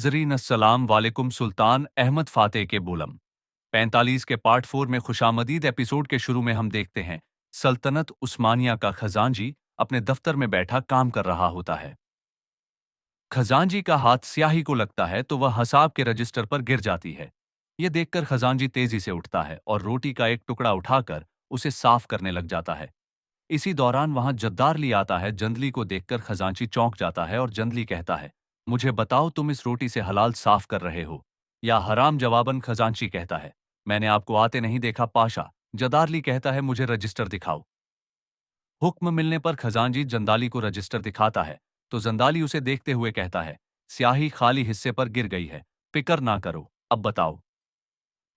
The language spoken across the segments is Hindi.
नाज़रीन अस्सलाम वालेकुम। सुल्तान अहमद फ़ातेह के बोलम 45 के पार्ट 4 में खुशामदीद एपिसोड के शुरू में हम देखते हैं सल्तनत उस्मानिया का खजांजी अपने दफ्तर में बैठा काम कर रहा होता है। खजांजी का हाथ स्याही को लगता है तो वह हिसाब के रजिस्टर पर गिर जाती है। यह देखकर खजांजी तेजी से उठता है और रोटी का एक टुकड़ा उठाकर उसे साफ करने लग जाता है। इसी दौरान वहां जद्दारली आता है। जंदली को देखकर खजांची चौंक जाता है और जंदली कहता है, मुझे बताओ तुम इस रोटी से हलाल साफ कर रहे हो या हराम? जवाबन खजांची कहता है, मैंने आपको आते नहीं देखा पाशा। जदारली कहता है, मुझे रजिस्टर दिखाओ। हुक्म मिलने पर खजांजी जंदाली को रजिस्टर दिखाता है तो जंदाली उसे देखते हुए कहता है, स्याही खाली हिस्से पर गिर गई है, फिक्र ना करो, अब बताओ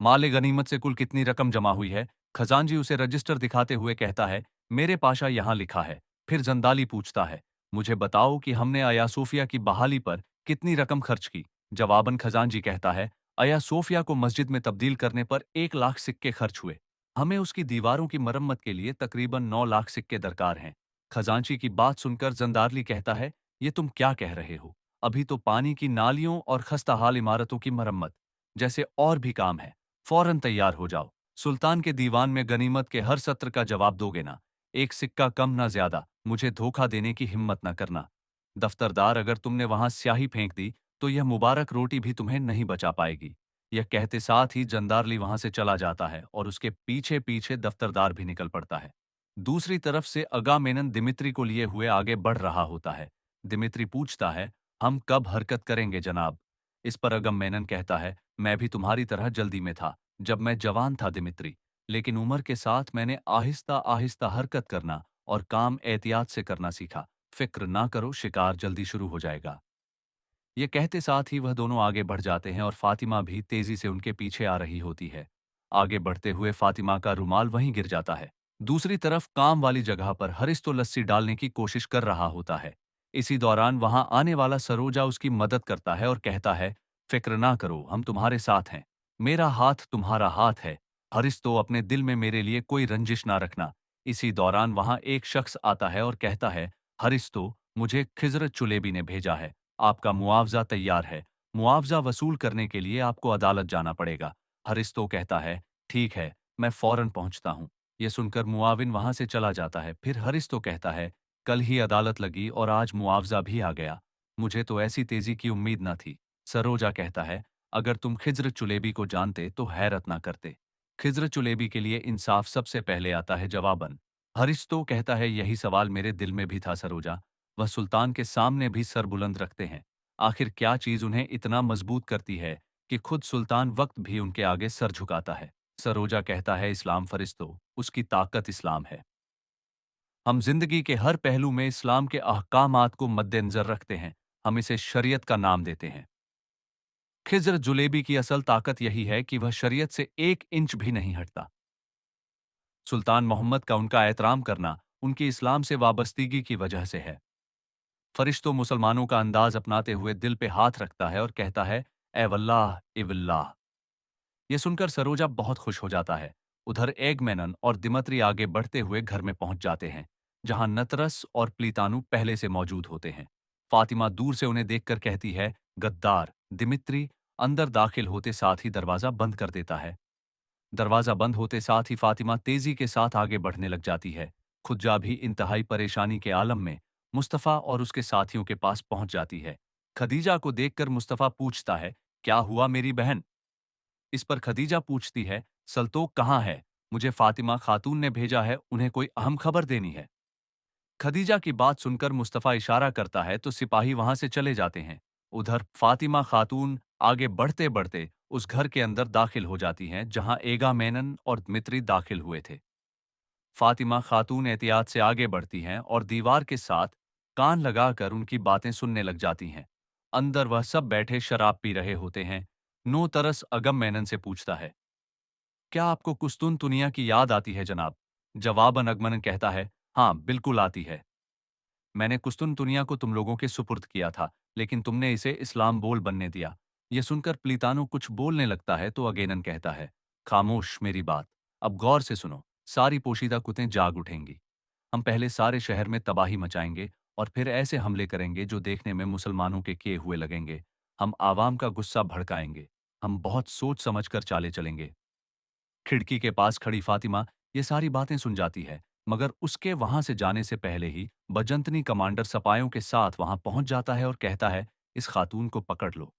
माले गनीमत से कुल कितनी रकम जमा हुई है? खजांजी उसे रजिस्टर दिखाते हुए कहता है, मेरे पाशा यहां लिखा है। फिर जंदाली पूछता है, मुझे बताओ कि हमने अया सोफिया की बहाली पर कितनी रकम खर्च की? जवाबन खजांजी कहता है, अया सोफिया को मस्जिद में तब्दील करने पर 1 लाख सिक्के खर्च हुए। हमें उसकी दीवारों की मरम्मत के लिए तकरीबन 9 लाख सिक्के दरकार हैं। खजांची की बात सुनकर जंदारली कहता है, ये तुम क्या कह रहे हो? अभी तो पानी की नालियों और खस्ताहाल इमारतों की मरम्मत जैसे और भी काम है। फौरन तैयार हो जाओ। सुल्तान के दीवान में गनीमत के हर सत्र का जवाब दोगे ना? एक सिक्का कम ना ज्यादा। मुझे धोखा देने की हिम्मत ना करना। दफ्तरदार, अगर तुमने वहां स्याही फेंक दी तो यह मुबारक रोटी भी तुम्हें नहीं बचा पाएगी। यह कहते साथ ही जंदारली वहां से चला जाता है और उसके पीछे पीछे दफ्तरदार भी निकल पड़ता है। दूसरी तरफ से अगामेनन दिमित्री को लिए हुए आगे बढ़ रहा होता है। दिमित्री पूछता है, हम कब हरकत करेंगे जनाब? इस पर अगममेनन कहता है, मैं भी तुम्हारी तरह जल्दी में था जब मैं जवान था दिमित्री, लेकिन उम्र के साथ मैंने आहिस्ता आहिस्ता हरकत करना और काम एहतियात से करना सीखा। फिक्र ना करो, शिकार जल्दी शुरू हो जाएगा। ये कहते साथ ही वह दोनों आगे बढ़ जाते हैं और फातिमा भी तेजी से उनके पीछे आ रही होती है। आगे बढ़ते हुए फातिमा का रुमाल वहीं गिर जाता है। दूसरी तरफ काम वाली जगह पर हरिस तो लस्सी डालने की कोशिश कर रहा होता है। इसी दौरान वहां आने वाला सरोजा उसकी मदद करता है और कहता है, फिक्र ना करो, हम तुम्हारे साथ हैं। मेरा हाथ तुम्हारा हाथ है। हरिस तो अपने दिल में मेरे लिए कोई रंजिश ना रखना। इसी दौरान वहां एक शख्स आता है और कहता है, हरिस तो मुझे खिजरत चुलेबी ने भेजा है। आपका मुआवजा तैयार है। मुआवजा वसूल करने के लिए आपको अदालत जाना पड़ेगा। हरिस्तो कहता है, ठीक है, मैं फौरन पहुंचता हूं। यह सुनकर मुआविन वहां से चला जाता है। फिर हरिस्तो कहता है, कल ही अदालत लगी और आज मुआवजा भी आ गया। मुझे तो ऐसी तेजी की उम्मीद न थी। सरोजा कहता है, अगर तुम खिज्र चुलेबी को जानते तो हैरत ना करते। खिज्र चुलेबी के लिए इंसाफ सबसे पहले आता है जवाबन। हरिस्तो कहता है, यही सवाल मेरे दिल में भी था सरोजा। वह सुल्तान के सामने भी सर बुलंद रखते हैं। आखिर क्या चीज उन्हें इतना मजबूत करती है कि खुद सुल्तान वक्त भी उनके आगे सर झुकाता है? सरोजा कहता है, इस्लाम फरिश्तो, उसकी ताकत इस्लाम है। हम जिंदगी के हर पहलू में इस्लाम के अहकामात को मद्देनजर रखते हैं। हम इसे शरीयत का नाम देते हैं। खिज्र जुलेबी की असल ताकत यही है कि वह शरीयत से 1 इंच भी नहीं हटता। सुल्तान मोहम्मद का उनका एहतराम करना उनकी इस्लाम से वाबस्तगी की वजह से है। फरिश्तों मुसलमानों का अंदाज अपनाते हुए दिल पे हाथ रखता है और कहता है, ए वल्लाह इवल्लाह। यह सुनकर सरोजा बहुत खुश हो जाता है। उधर एगमेनन और दिमत्री आगे बढ़ते हुए घर में पहुंच जाते हैं, जहां नतरस और प्लीतानु पहले से मौजूद होते हैं। फातिमा दूर से उन्हें देखकर कहती है, गद्दार। दिमित्री अंदर दाखिल होते साथ ही दरवाजा बंद कर देता है। दरवाजा बंद होते साथ ही फातिमा तेजी के साथ आगे बढ़ने लग जाती है। खुज्जा भी इंतहाई परेशानी के आलम में मुस्तफा और उसके साथियों के पास पहुंच जाती है। खदीजा को देखकर मुस्तफा पूछता है, क्या हुआ मेरी बहन? इस पर खदीजा पूछती है, सल्तोक कहाँ है? मुझे फातिमा खातून ने भेजा है, उन्हें कोई अहम खबर देनी है। खदीजा की बात सुनकर मुस्तफा इशारा करता है तो सिपाही वहां से चले जाते हैं। उधर फातिमा खातून आगे बढ़ते बढ़ते उस घर के अंदर दाखिल हो जाती हैं जहां एगा मेनन और दमित्री दाखिल हुए थे। फातिमा खातून एहतियात से आगे बढ़ती हैं और दीवार के साथ कान लगाकर उनकी बातें सुनने लग जाती हैं। अंदर वह सब बैठे शराब पी रहे होते हैं। नो तरस अगम मेनन से पूछता है, क्या आपको कुस्तुन तुनिया की याद आती है जनाब? जवाबन अगमन कहता है, हाँ बिल्कुल आती है। मैंने कुस्तुनतुनिया को तुम लोगों के सुपुर्द किया था, लेकिन तुमने इसे इस्लाम बोल बनने दिया। यह सुनकर प्लीतानो कुछ बोलने लगता है तो अगेनन कहता है, खामोश, मेरी बात अब गौर से सुनो। सारी पोशीदा कुतें जाग उठेंगी। हम पहले सारे शहर में तबाही मचाएंगे और फिर ऐसे हमले करेंगे जो देखने में मुसलमानों के किए हुए लगेंगे। हम आवाम का गुस्सा भड़काएंगे। हम बहुत सोच समझ कर चाले चलेंगे। खिड़की के पास खड़ी फातिमा ये सारी बातें सुन जाती है, मगर उसके वहां से जाने से पहले ही बजंतनी कमांडर सपायों के साथ वहां पहुंच जाता है और कहता है, इस खातून को पकड़ लो।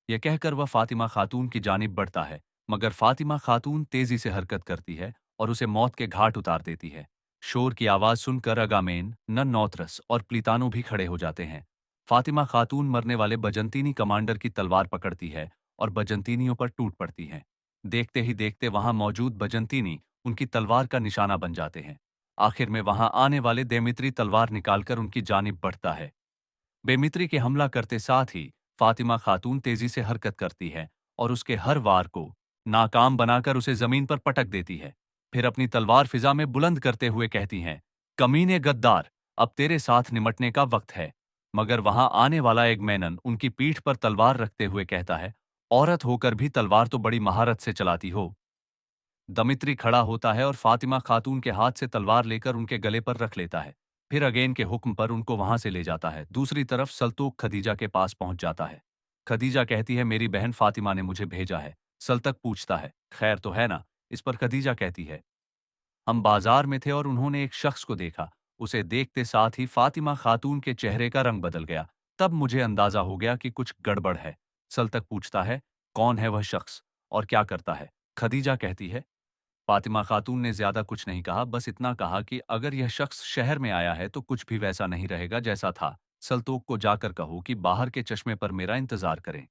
यह कहकर वह फातिमा खातून की जानिब बढ़ता है, मगर फातिमा खातून तेजी से हरकत करती है और उसे मौत के घाट उतार देती है। शोर की आवाज सुनकर अगामेन, नन नौतरस और प्लीतानो भी खड़े हो जाते हैं। फातिमा खातून मरने वाले बजंतीनी कमांडर की तलवार पकड़ती है और बजंतीनियों पर टूट पड़ती है। देखते ही देखते वहां मौजूद बजंतीनी उनकी तलवार का निशाना बन जाते हैं। आखिर में वहां आने वाले देमित्री तलवार निकालकर उनकी जानिब बढ़ता है। बेमित्री के हमला करते साथ ही फातिमा खातून तेजी से हरकत करती है और उसके हर वार को नाकाम बनाकर उसे जमीन पर पटक देती है। फिर अपनी तलवार फिजा में बुलंद करते हुए कहती हैं, कमीने गद्दार, अब तेरे साथ निमटने का वक्त है। मगर वहां आने वाला एक मेनन उनकी पीठ पर तलवार रखते हुए कहता है, औरत होकर भी तलवार तो बड़ी महारत से चलाती हो। दमित्री खड़ा होता है और फातिमा खातून के हाथ से तलवार लेकर उनके गले पर रख लेता है। फिर अगेन के हुक्म पर उनको वहां से ले जाता है। दूसरी तरफ सल्तूक खदीजा के पास पहुंच जाता है। खदीजा कहती है, मेरी बहन फातिमा ने मुझे भेजा है। सल्तक पूछता है, खैर तो है ना? इस पर खदीजा कहती है, हम बाजार में थे और उन्होंने एक शख्स को देखा। उसे देखते साथ ही फातिमा खातून के चेहरे का रंग बदल गया। तब मुझे अंदाजा हो गया कि कुछ गड़बड़ है। सल्तक पूछता है, कौन है वह शख्स और क्या करता है? खदीजा कहती है, फातिमा खातून ने ज्यादा कुछ नहीं कहा, बस इतना कहा कि अगर यह शख्स शहर में आया है तो कुछ भी वैसा नहीं रहेगा जैसा था। सल्तोक को जाकर कहो कि बाहर के चश्मे पर मेरा इंतजार करें।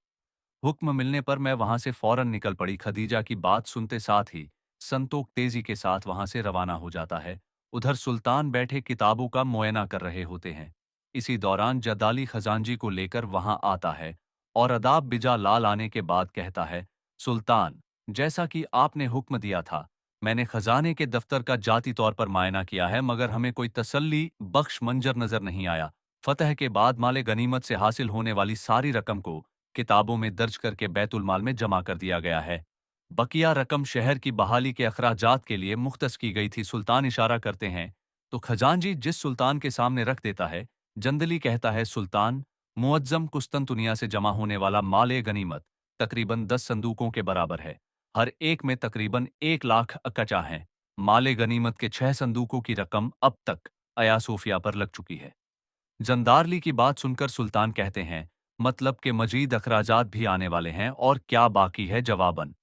हुक्म मिलने पर मैं वहां से फौरन निकल पड़ी। खदीजा की बात सुनते साथ ही संतोख तेजी के साथ वहां से रवाना हो जाता है। उधर सुल्तान बैठे किताबों का मुआयना कर रहे होते हैं। इसी दौरान जद्दाली खजांजी को लेकर वहां आता है और अदाब बिजा लाल आने के बाद कहता है, सुल्तान, जैसा कि आपने हुक्म दिया था, मैंने खजाने के दफ्तर का जाती तौर पर मायना किया है, मगर हमें कोई तसल्ली बख्श मंजर नजर नहीं आया। फतह के बाद माले गनीमत से हासिल होने वाली सारी रकम को किताबों में दर्ज करके बैतुल माल में जमा कर दिया गया है। बकिया रकम शहर की बहाली के अखराजात के लिए मुख्तस की गई थी। सुल्तान इशारा करते हैं तो खजांजी जिस सुल्तान के सामने रख देता है। जंदली कहता है, सुल्तान, मुअज्जम कुस्तंतुनिया से जमा होने वाला माले गनीमत तकरीबन 10 संदूकों के बराबर है। हर एक में तकरीबन 1 लाख अकचा हैं। माले गनीमत के 6 संदूकों की रकम अब तक अया सोफिया पर लग चुकी है। जंदारली की बात सुनकर सुल्तान कहते हैं, मतलब के मजीद अखराजात भी आने वाले हैं और क्या बाकी है? जवाबन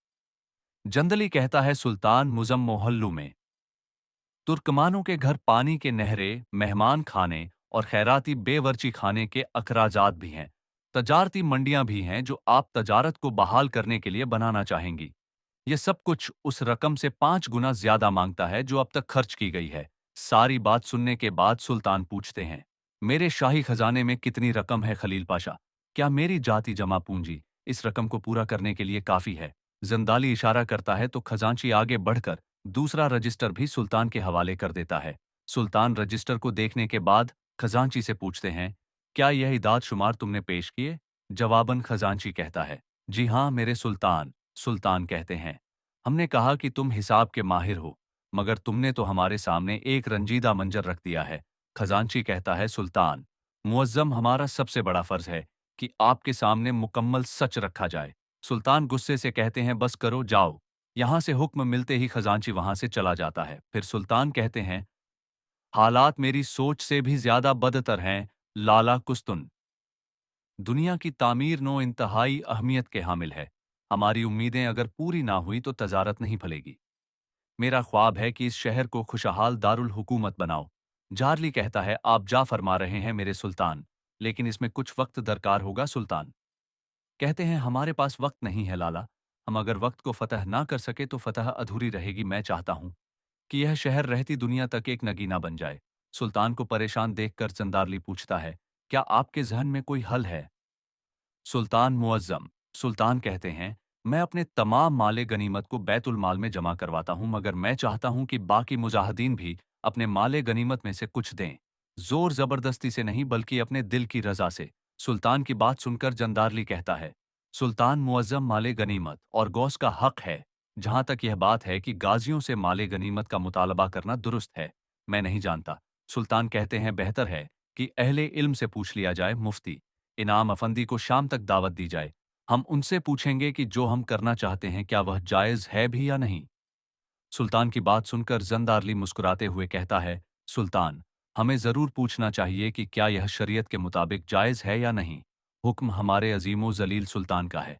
जंदली कहता है, सुल्तान, मुजम्मोहल्लू में तुर्कमानों के घर पानी के नहरे, मेहमान खाने और खैराती बेवरची खाने के अखराजात भी हैं। तजारती मंडियां भी हैं जो आप तजारत को बहाल करने के लिए बनाना चाहेंगी। यह सब कुछ उस रकम से 5 गुना ज्यादा मांगता है जो अब तक खर्च की गई है। सारी बात सुनने के बाद सुल्तान पूछते हैं, मेरे शाही खजाने में कितनी रकम है खलील पाशा? क्या मेरी जाति जमा पूंजी इस रकम को पूरा करने के लिए काफी है? जंदाली इशारा करता है तो खजांची आगे बढ़कर दूसरा रजिस्टर भी सुल्तान के हवाले कर देता है। सुल्तान रजिस्टर को देखने के बाद खजांची से पूछते हैं, क्या यह इदाद शुमार तुमने पेश किए? जवाबन खजांची कहता है, जी हाँ मेरे सुल्तान। सुल्तान कहते हैं, हमने कहा कि तुम हिसाब के माहिर हो, मगर तुमने तो हमारे सामने एक रंजीदा मंजर रख दिया है। खजांची कहता है, सुल्तान, मुअज्जम, हमारा सबसे बड़ा फर्ज है कि आपके सामने मुकम्मल सच रखा जाए। सुल्तान गुस्से से कहते हैं, बस करो, जाओ। यहां से हुक्म मिलते ही खजांची वहां से चला जाता है। फिर सुल्तान कहते हैं, हालात मेरी सोच से भी ज्यादा बदतर हैं लाला कुस्तुन। दुनिया की तामीर नो इंतहाई अहमियत के हामिल है। हमारी उम्मीदें अगर पूरी ना हुई तो तजारत नहीं फलेगी। मेरा ख्वाब है कि इस शहर को खुशहाल दारुल हुकूमत बनाओ। जारली कहता है, आप जा फरमा रहे हैं मेरे सुल्तान, लेकिन इसमें कुछ वक्त दरकार होगा। सुल्तान कहते हैं, हमारे पास वक्त नहीं है लाला। हम अगर वक्त को फतह ना कर सके तो फतह अधूरी रहेगी। मैं चाहता हूं कि यह शहर रहती दुनिया तक एक नगीना बन जाए। सुल्तान को परेशान देखकर चंदारली पूछता है, क्या आपके जहन में कोई हल है? सुल्तान मुअज्जम, सुल्तान कहते हैं, मैं अपने तमाम माले गनीमत को बैतुल माल में जमा करवाता हूं, मगर मैं चाहता हूं कि बाकी मुजाहिदीन भी अपने माले गनीमत में से कुछ दें। जोर जबरदस्ती से नहीं, बल्कि अपने दिल की रजा से। सुल्तान की बात सुनकर जंदारली कहता है, सुल्तान मुअज्जम, माले गनीमत और गौस का हक है। जहां तक यह बात है कि गाजियों से माले गनीमत का मुतालबा करना दुरुस्त है, मैं नहीं जानता। सुल्तान कहते हैं, बेहतर है कि अहले इल्म से पूछ लिया जाए। मुफ्ती इनाम अफंदी को शाम तक दावत दी जाए। हम उनसे पूछेंगे कि जो हम करना चाहते हैं क्या वह जायज़ है भी या नहीं। सुल्तान की बात सुनकर जंदारली मुस्कुराते हुए कहता है, सुल्तान, हमें जरूर पूछना चाहिए कि क्या यह शरीयत के मुताबिक जायज है या नहीं। हुक्म हमारे अजीमो जलील सुल्तान का है।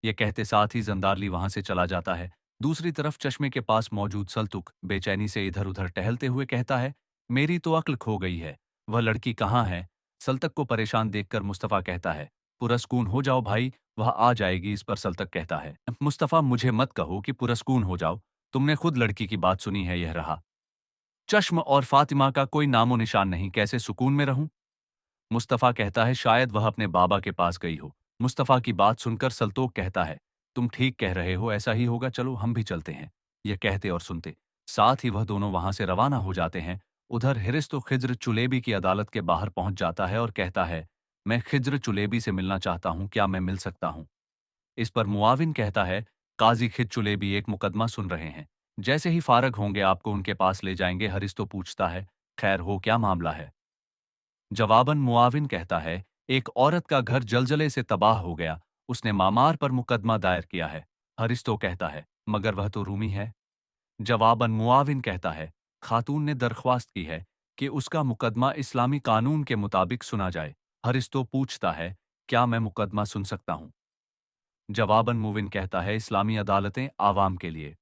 यह कहते साथ ही जंदारली वहां से चला जाता है। दूसरी तरफ चश्मे के पास मौजूद सल्तुक बेचैनी से इधर उधर टहलते हुए कहता है, मेरी तो अक्ल खो गई है। वह लड़की कहाँ है? सल्तक को परेशान देखकर मुस्तफा कहता है, पुरस्कून हो जाओ भाई, वह आ जाएगी। इस पर सल्तक कहता है, मुस्तफा मुझे मत कहो कि पुरस्कून हो जाओ, तुमने खुद लड़की की बात सुनी है। यह रहा चश्म और फातिमा का कोई नामो निशान नहीं, कैसे सुकून में रहूं? मुस्तफा कहता है, शायद वह अपने बाबा के पास गई हो। मुस्तफा की बात सुनकर सल्तोक कहता है, तुम ठीक कह रहे हो, ऐसा ही होगा, चलो हम भी चलते हैं। यह कहते और सुनते साथ ही वह दोनों वहां से रवाना हो जाते हैं। उधर हिरिस तो खिज्र चुलेबी की अदालत के बाहर पहुंच जाता है और कहता है, मैं खिज्र चुलेबी से मिलना चाहता हूं, क्या मैं मिल सकता हूं? इस पर मुआविन कहता है, काजी खिद चुलेबी एक मुकदमा सुन रहे हैं, जैसे ही फारग होंगे आपको उनके पास ले जाएंगे। हरिस्तो पूछता है, खैर हो, क्या मामला है? जवाबन मुआविन कहता है, एक औरत का घर जलजले से तबाह हो गया, उसने मामार पर मुकदमा दायर किया है। हरिस्तो कहता है, मगर वह तो रूमी है। जवाबन मुआविन कहता है, खातून ने दरख्वास्त की है कि उसका मुकदमा इस्लामी कानून के मुताबिक सुना जाए। हरिस्तो पूछता है, क्या मैं मुकदमा सुन सकता हूं? जवाबन मुविन कहता है, इस्लामी अदालतें आवाम के लिए।